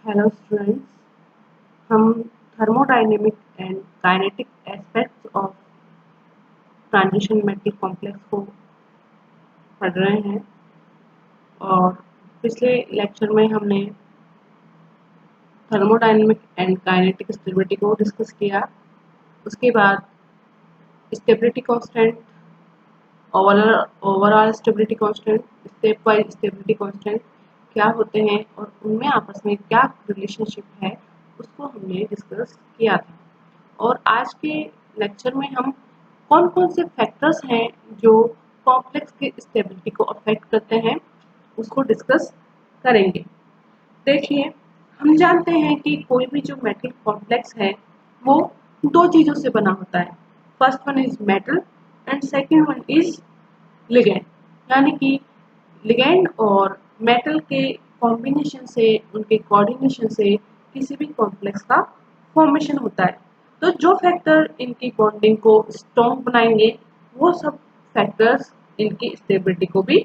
Hello students, हम thermodynamic and kinetic aspects of transition metal complex को पढ़ रहे हैं। और पिछले लेक्चर में हमने थर्मोडायनेमिक एंड काइनेटिक स्टेबिलिटी को डिस्कस किया। उसके बाद stability constant, overall stability constant, step wise stability constant क्या होते हैं और उनमें आपस में क्या रिलेशनशिप है उसको हमने डिस्कस किया था। और आज के लेक्चर में हम कौन कौन से फैक्टर्स हैं जो कॉम्प्लेक्स की स्टेबिलिटी को अफेक्ट करते हैं उसको डिस्कस करेंगे। देखिए, हम जानते हैं कि कोई भी जो मेटल कॉम्प्लेक्स है वो दो चीज़ों से बना होता है। First one is metal and second one is ligand, यानी कि लिगेंड और मेटल के कॉम्बिनेशन से, उनके कोऑर्डिनेशन से किसी भी कॉम्प्लेक्स का फॉर्मेशन होता है। तो जो फैक्टर इनकी बॉन्डिंग को स्ट्रॉन्ग बनाएंगे वो सब फैक्टर्स इनकी स्टेबिलिटी को भी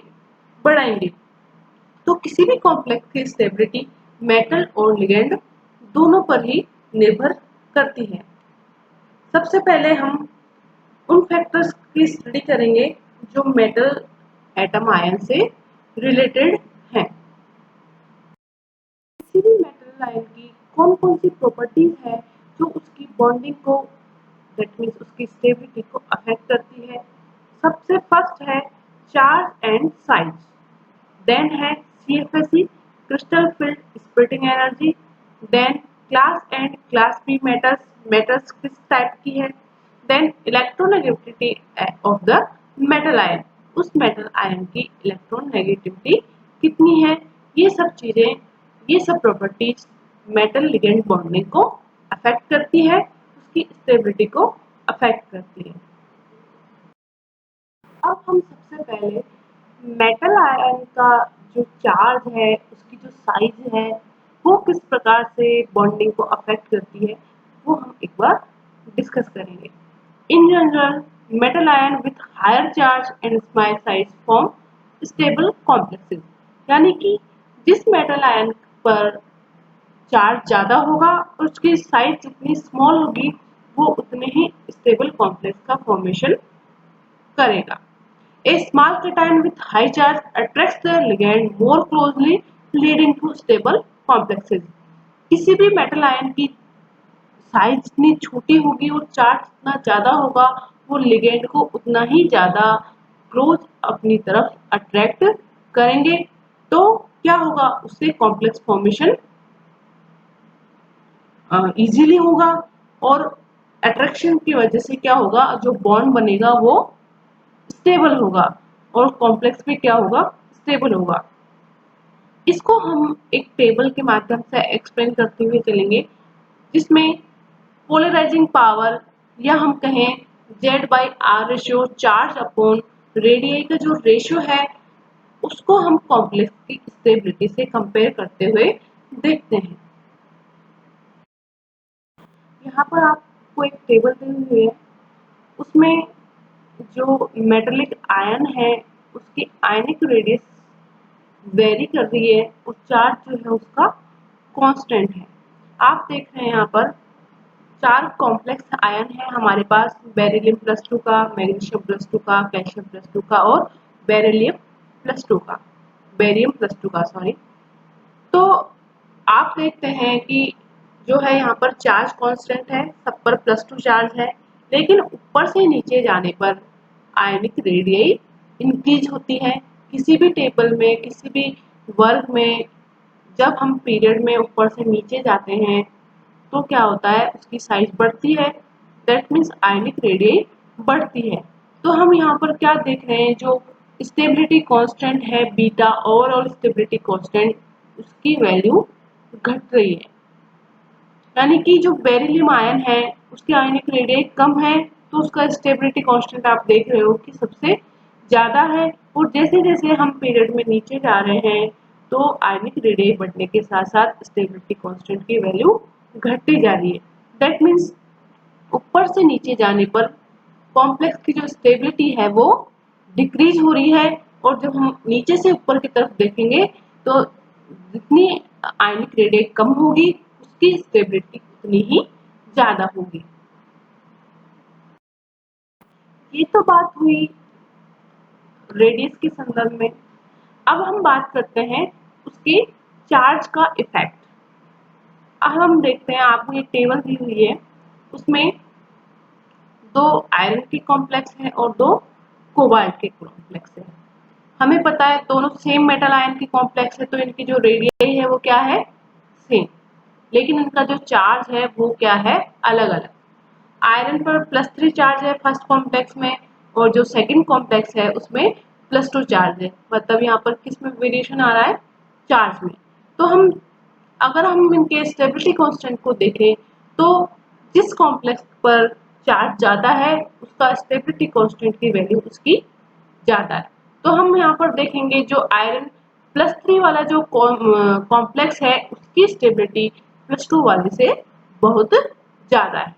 बढ़ाएंगे। तो किसी भी कॉम्प्लेक्स की स्टेबिलिटी मेटल और लिगेंड दोनों पर ही निर्भर करती है। सबसे पहले हम उन फैक्टर्स की स्टडी करेंगे जो मेटल एटम आयन से रिलेटेड हैं। किसी भी मेटल आयन की कौन कौन सी प्रॉपर्टीज है जो उसकी बॉन्डिंग को, दैट मीन्स उसकी स्टेबिलिटी को अफेक्ट करती है। सबसे फर्स्ट है चार्ज एंड साइज, देन है CFSE crystal field splitting energy, then class and class B metals किस टाइप की है, then electronegativity of the metal ion, उस मेटल आयन की इलेक्ट्रोनेगेटिविटी कितनी है। ये सब चीजें, ये सब प्रॉपर्टीज मेटल लिगेंड बॉन्डिंग को अफेक्ट करती है, उसकी स्टेबिलिटी को अफेक्ट करती है। अब हम सबसे पहले मेटल आयन का जो चार्ज है, उसकी जो साइज है, वो किस प्रकार से बॉन्डिंग को अफेक्ट करती है वो हम एक बार डिस्कस करेंगे। In general metal ion with higher charge and small size form stable complexes, यानी कि जिस मेटल आयन पर चार्ज ज्यादा होगा और उसकी साइज जितनी स्मॉल होगी वो उतने ही स्टेबल कॉम्प्लेक्स का फॉर्मेशन करेगा। A small cation with high charge attracts the ligand more closely, leading to stable complexes. किसी भी मेटल आयन की साइज जितनी छोटी होगी और चार्ज जितना ज्यादा होगा वो लिगेंड को उतना ही ज्यादा क्लोज अपनी तरफ अट्रैक्ट करेंगे। तो क्या होगा, उससे कॉम्प्लेक्स फॉर्मेशन इजीली होगा और अट्रैक्शन की वजह से क्या होगा, जो बॉन्ड बनेगा वो स्टेबल होगा और कॉम्प्लेक्स भी क्या होगा, स्टेबल होगा। इसको हम एक टेबल के माध्यम से एक्सप्लेन करते हुए चलेंगे, जिसमें पोलराइजिंग पावर या हम कहें Z/R ratio, charge upon radius का जो रेशियो है उसको हम कॉम्प्लेक्स की स्टेबिलिटी से कंपेयर करते हुए देखते हैं। यहाँ पर आपको एक टेबल दी हुई है, उसमें जो मेटेलिक आयन है उसकी आयनिक रेडियस वेरी कर रही है और चार्ज जो है उसका कांस्टेंट है। आप देख रहे हैं यहाँ पर चार कॉम्प्लेक्स आयन है हमारे पास, बेरिलियम +2 का, मैग्नीशियम +2 का, कैल्शियम +2 का और बेरिलियम +2 का, बेरियम +2 का सॉरी। तो आप देखते हैं कि जो है यहाँ पर चार्ज कांस्टेंट है, सब पर +2 चार्ज है, लेकिन ऊपर से नीचे जाने पर आयनिक रेडियस इंक्रीज होती है। किसी भी टेबल में, किसी भी वर्ग में जब हम पीरियड में ऊपर से नीचे जाते हैं तो क्या होता है, उसकी साइज बढ़ती है, दैट मीन्स आयनिक रेडियस बढ़ती है। तो हम यहाँ पर क्या देख रहे हैं, जो स्टेबिलिटी कांस्टेंट है बीटा, ओवरऑल स्टेबिलिटी कांस्टेंट, उसकी वैल्यू घट रही है। यानी कि जो बेरिलियम आयन है उसकी आयनिक रेडियस कम है तो उसका स्टेबिलिटी कांस्टेंट आप देख रहे हो कि सबसे ज्यादा है, और जैसे जैसे हम पीरियड में नीचे जा रहे हैं तो आयनिक रेडियस बढ़ने के साथ साथ स्टेबिलिटी कांस्टेंट की वैल्यू घटती जा रही है। दैट मीन्स ऊपर से नीचे जाने पर कॉम्प्लेक्स की जो स्टेबिलिटी है वो डिक्रीज हो रही है, और जब हम नीचे से ऊपर की तरफ देखेंगे तो जितनी आयनिक रेडियस कम होगी उसकी स्टेबिलिटी उतनी ही ज्यादा होगी। ये तो बात हुई रेडियस के संदर्भ में। अब हम बात करते हैं उसके चार्ज का इफेक्ट। अब हम देखते हैं, आपको एक टेबल दी हुई है, उसमें 2 आयरन के कॉम्प्लेक्स हैं और 2 कोबाल्ट के कॉम्प्लेक्स हैं। हमें पता है दोनों सेम मेटल आयन के कॉम्प्लेक्स है, तो इनकी जो रेडियस है वो क्या है, सेम, लेकिन इनका जो चार्ज है वो क्या है, अलग अलग। आयरन पर +3 चार्ज है फर्स्ट कॉम्प्लेक्स में, और जो सेकंड कॉम्प्लेक्स है उसमें +2 चार्ज है। मतलब यहाँ पर किस में वेरिएशन आ रहा है, चार्ज में। तो अगर हम इनके स्टेबिलिटी कांस्टेंट को देखें तो जिस कॉम्प्लेक्स पर चार्ज ज्यादा है उसका स्टेबिलिटी कांस्टेंट की वैल्यू उसकी ज्यादा है। तो हम यहाँ पर देखेंगे जो आयरन +3 वाला जो कॉम्प्लेक्स है उसकी स्टेबिलिटी +2 वाले से बहुत ज्यादा है।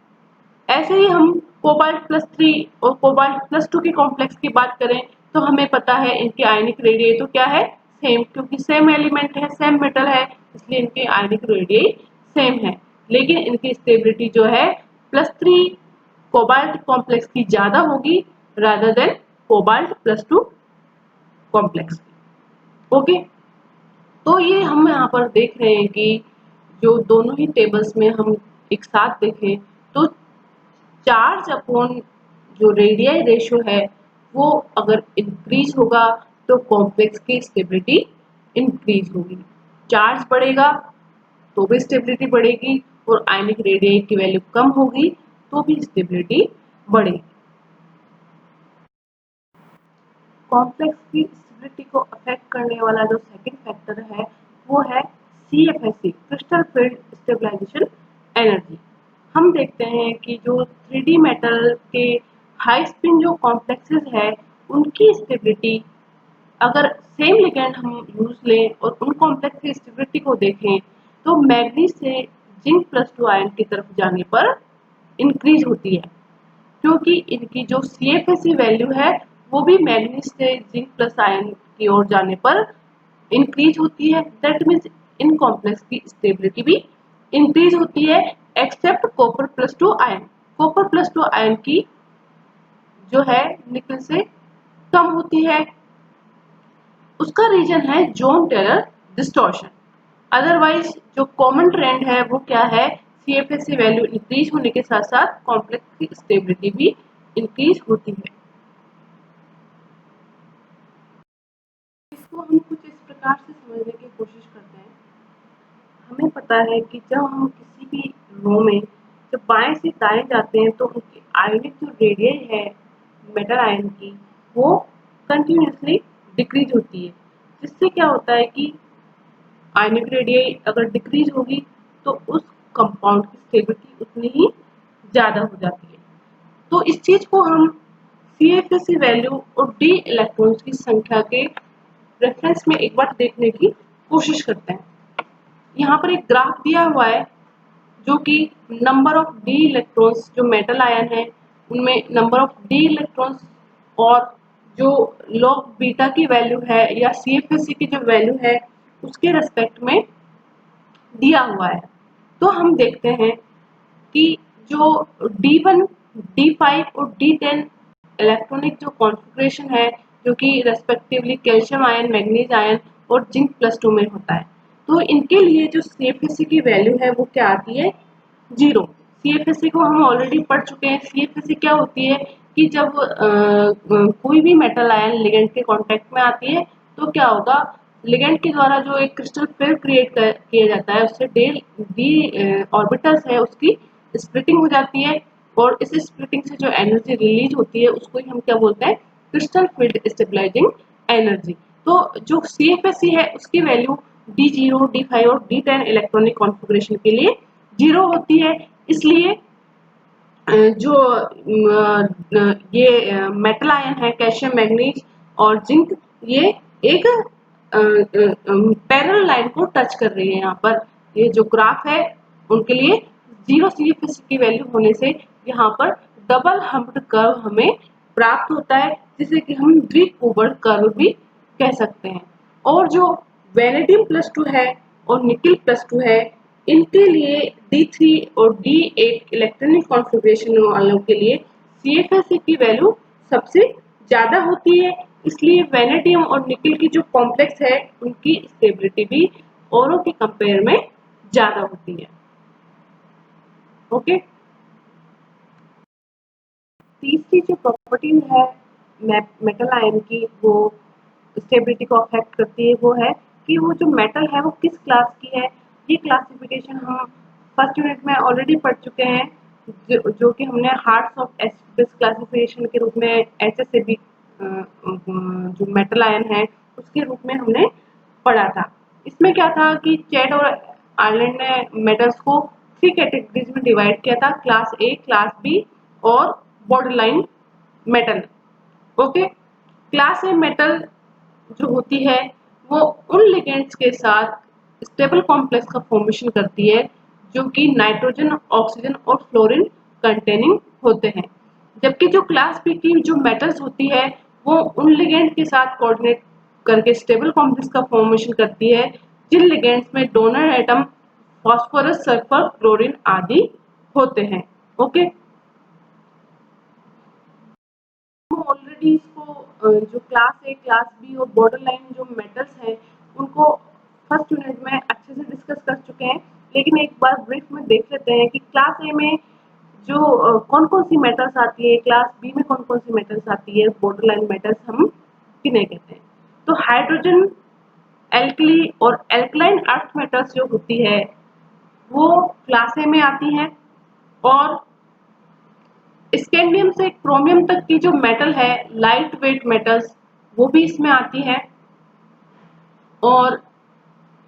ऐसे ही हम कोबाल्ट+3 और कोबाल्ट+2 के कॉम्प्लेक्स की बात करें तो हमें पता है इनकी आयनिक रेडियस तो क्या है, सेम, क्योंकि सेम एलिमेंट है, सेम मेटल है, इसलिए इनकी आयनिक रेडियस सेम है। लेकिन इनकी स्टेबिलिटी जो है +3 कोबाल्ट कॉम्प्लेक्स की ज्यादा होगी रादर देन कोबाल्ट+2 कॉम्प्लेक्स की। ओके, तो ये हम यहाँ पर देख रहे हैं कि जो दोनों ही टेबल्स में हम एक साथ देखें तो चार्ज अपॉन जो रेडियाई रेशियो है वो अगर इंक्रीज होगा तो कॉम्प्लेक्स की स्टेबिलिटी इंक्रीज होगी। चार्ज बढ़ेगा तो भी स्टेबिलिटी बढ़ेगी, और आयनिक रेडियाई की वैल्यू कम होगी तो भी स्टेबिलिटी बढ़ेगी। कॉम्प्लेक्स की स्टेबिलिटी को अफेक्ट करने वाला जो सेकंड फैक्टर है वो है CFSE, crystal field stabilisation energy. हम देखते हैं कि जो 3D मेटल के हाई स्पिन जो कॉम्प्लेक्सेस है उनकी स्टेबिलिटी अगर सेम लिगेंड हम यूज लें और उन कॉम्प्लेक्स की स्टेबिलिटी को देखें तो मैग्नीज से जिंक+2 आयन की तरफ जाने पर इंक्रीज होती है, क्योंकि इनकी जो CFSE वैल्यू है वो भी मैग्नीज से जिंक प्लस आयन की ओर जाने पर इंक्रीज होती है। दैट मीन्स इन कॉम्प्लेक्स की स्टेबिलिटी भी इंक्रीज होती है, एक्सेप्ट कॉपर+2 आयन। कॉपर+2 आयन की जो है निकल से कम होती है, उसका रीजन है जोन टेलर डिस्टॉर्शन। अदरवाइज जो कॉमन ट्रेंड है वो क्या है, CFSE वैल्यू इंक्रीज होने के साथ साथ कॉम्प्लेक्स की स्टेबिलिटी भी इंक्रीज होती है। इसको हम कुछ इस प्रकार से समझने की कोशिश करते हैं। हमें पता है कि जब हम किसी भी रो में जब बाएं से दाएं जाते हैं तो उनकी आयनिक जो रेडियस है मेटल आयन की वो कंटिन्यूसली डिक्रीज होती है, जिससे क्या होता है कि आयनिक रेडियस अगर डिक्रीज होगी तो उस कंपाउंड की स्टेबिलिटी उतनी ही ज्यादा हो जाती है। तो इस चीज को हम CFSE वैल्यू और डी इलेक्ट्रॉन्स की संख्या के रेफरेंस में एक बार देखने की कोशिश करते हैं। यहाँ पर एक ग्राफ दिया हुआ है जो कि नंबर ऑफ डी इलेक्ट्रॉन्स जो मेटल आयन है उनमें नंबर ऑफ डी इलेक्ट्रॉन्स और जो लॉग बीटा की वैल्यू है या CFSE की जो वैल्यू है उसके रेस्पेक्ट में दिया हुआ है। तो हम देखते हैं कि जो D1, D5 और D10 इलेक्ट्रॉनिक जो कॉन्फ़िगरेशन है जो कि respectively calcium ion, manganese ion और जिंक+2 में होता है, तो इनके लिए जो CFSE की वैल्यू है वो क्या आती है, 0। CFSE को हम ऑलरेडी पढ़ चुके हैं। CFSE क्या होती है कि जब कोई भी मेटल आयन लिगेंड के कांटेक्ट में आती है तो क्या होगा, लिगेंड के द्वारा जो एक क्रिस्टल फील्ड क्रिएट किया जाता है उससे डी ऑर्बिटल्स है उसकी स्प्लिटिंग हो जाती है, और इस स्प्लिटिंग से जो एनर्जी रिलीज होती है उसको ही हम क्या बोलते हैं, क्रिस्टल फील्ड स्टेबलाइजिंग एनर्जी। तो जो CFSE है उसकी वैल्यू D0, D5 और D10 इलेक्ट्रॉनिक कॉन्फ़िगरेशन के लिए 0 होती है। इसलिए जो ये मेटल आयन है कैल्शियम, मैग्नीज और जिंक, ये एक पैरेलल लाइन को टच कर रही है। यहाँ पर ये जो ग्राफ है उनके लिए 0 CFSE की वैल्यू होने से यहाँ पर डबल हम्प्ड कर्व हमें प्राप्त होता है, जिसे कि हम द्विकुबड़ कर्व भी कह सकते हैं। और जो वेनेडियम+2 है और निकल +2 है, इनके लिए D3 और D8 इलेक्ट्रॉनिक कॉन्फ़िगरेशन वालों के लिए CFSE की वैल्यू सबसे ज़्यादा होती है। इसलिए वैनेडियम और निकल की जो कॉम्प्लेक्स है उनकी स्टेबिलिटी भी औरों के कंपेयर में ज़्यादा होती है। ओके, तीसरी जो प्रॉपर्टीज है मेटल आयन की वो स्टेबिलिटी को अफेक्ट करती है, वो है कि वो जो मेटल है वो किस क्लास की है। ये क्लासिफिकेशन हम फर्स्ट यूनिट में ऑलरेडी पढ़ चुके हैं, जो कि हमने हार्ट्स ऑफ एसिड क्लासिफिकेशन के रूप में HSAB जो मेटल आयन है उसके रूप में हमने पढ़ा था। इसमें क्या था कि चैड और आयरलैंड ने मेटल्स को 3 कैटेगरीज में डिवाइड किया था, क्लास ए, क्लास बी और borderline metal. Okay, class a metal जो होती है वो उन लिगेंड्स के साथ स्टेबल कॉम्प्लेक्स का फॉर्मेशन करती है जो कि नाइट्रोजन, ऑक्सीजन और फ्लोरीन कंटेनिंग होते हैं। जबकि जो क्लास बी की जो मेटल्स होती है वो उन लिगेंड के साथ कोऑर्डिनेट करके स्टेबल कॉम्प्लेक्स का फॉर्मेशन करती है जिन लिगेंड्स में donor atom phosphorus, sulphur, chlorine आदि होते हैं। ओके, ऑलरेडी इसको जो क्लास ए, क्लास बी और बॉर्डर लाइन जो मेटल्स हैं उनको फर्स्ट यूनिट में अच्छे से डिस्कस कर चुके हैं, लेकिन एक बार ब्रीफ में देख लेते हैं कि क्लास ए में जो कौन कौन सी मेटल्स आती है, क्लास बी में कौन कौन सी मेटल्स आती है, बॉर्डर लाइन मेटल्स हम किन्हें कहते हैं। तो हाइड्रोजन, एल्कली और एल्कलाइन अर्थ मेटल्स जो होती है वो क्लास ए में आती हैं, और स्कैंडियम से क्रोमियम तक की जो मेटल है, लाइट वेट मेटल्स, वो भी इसमें आती है। और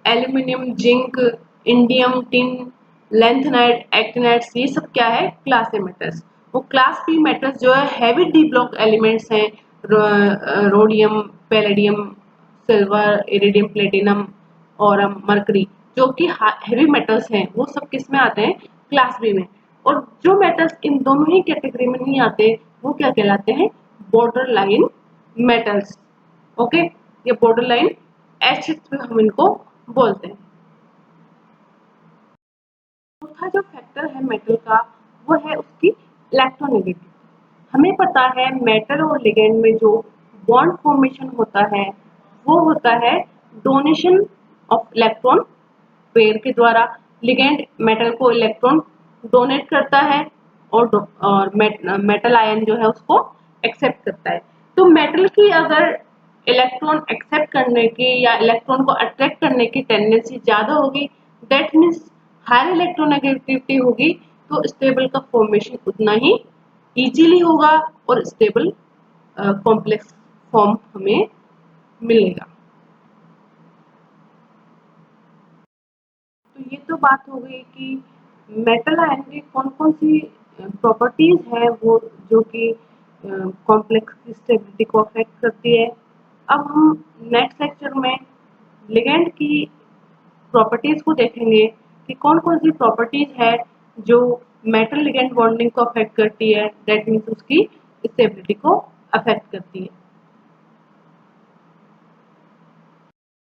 aluminium, zinc, indium, tin, lanthanide, actinides, ये सब क्या है, क्लास ए मेटल्स। वो क्लास बी मेटल्स जो है हैवी डी ब्लॉक एलिमेंट्स हैं, rhodium, palladium, silver, iridium, platinum और मरकरी, जो कि हैवी मेटल्स हैं, वो सब किस में आते हैं, क्लास बी में। और जो मेटल्स इन दोनों ही कैटेगरी में नहीं आते वो क्या कहलाते हैं, बॉर्डर लाइन मेटल्स। ओके, ये बॉर्डर लाइन एच हम इनको बोलते हैं। चौथा जो फैक्टर है मेटल का वो है उसकी इलेक्ट्रोनेगेटिविटी। हमें पता है मेटल और लिगेंड में जो बॉन्ड फॉर्मेशन होता है वो होता है डोनेशन ऑफ इलेक्ट्रॉन पेयर के द्वारा। लिगेंड मेटल को इलेक्ट्रॉन डोनेट करता है और मेटल आयन जो है उसको एक्सेप्ट करता है। तो मेटल की अगर इलेक्ट्रॉन एक्सेप्ट करने की या इलेक्ट्रॉन को अट्रैक्ट करने की टेंडेंसी ज्यादा होगी, दैट मीन्स हायर इलेक्ट्रोनेगेटिविटी होगी, तो स्टेबल का फॉर्मेशन उतना ही इजीली होगा और स्टेबल कॉम्प्लेक्स फॉर्म हमें मिलेगा। तो ये तो बात हो गई कि मेटल आयन की कौन कौन सी प्रॉपर्टीज है वो जो कि कॉम्प्लेक्स की स्टेबिलिटी को अफेक्ट करती है। अब हम नेक्स्ट लेक्चर में लिगेंड की प्रॉपर्टीज को देखेंगे कि कौन कौन सी प्रॉपर्टीज है जो मेटल लिगेंड बॉन्डिंग को अफेक्ट करती है, दैट मीन्स उसकी स्टेबिलिटी को अफेक्ट करती है।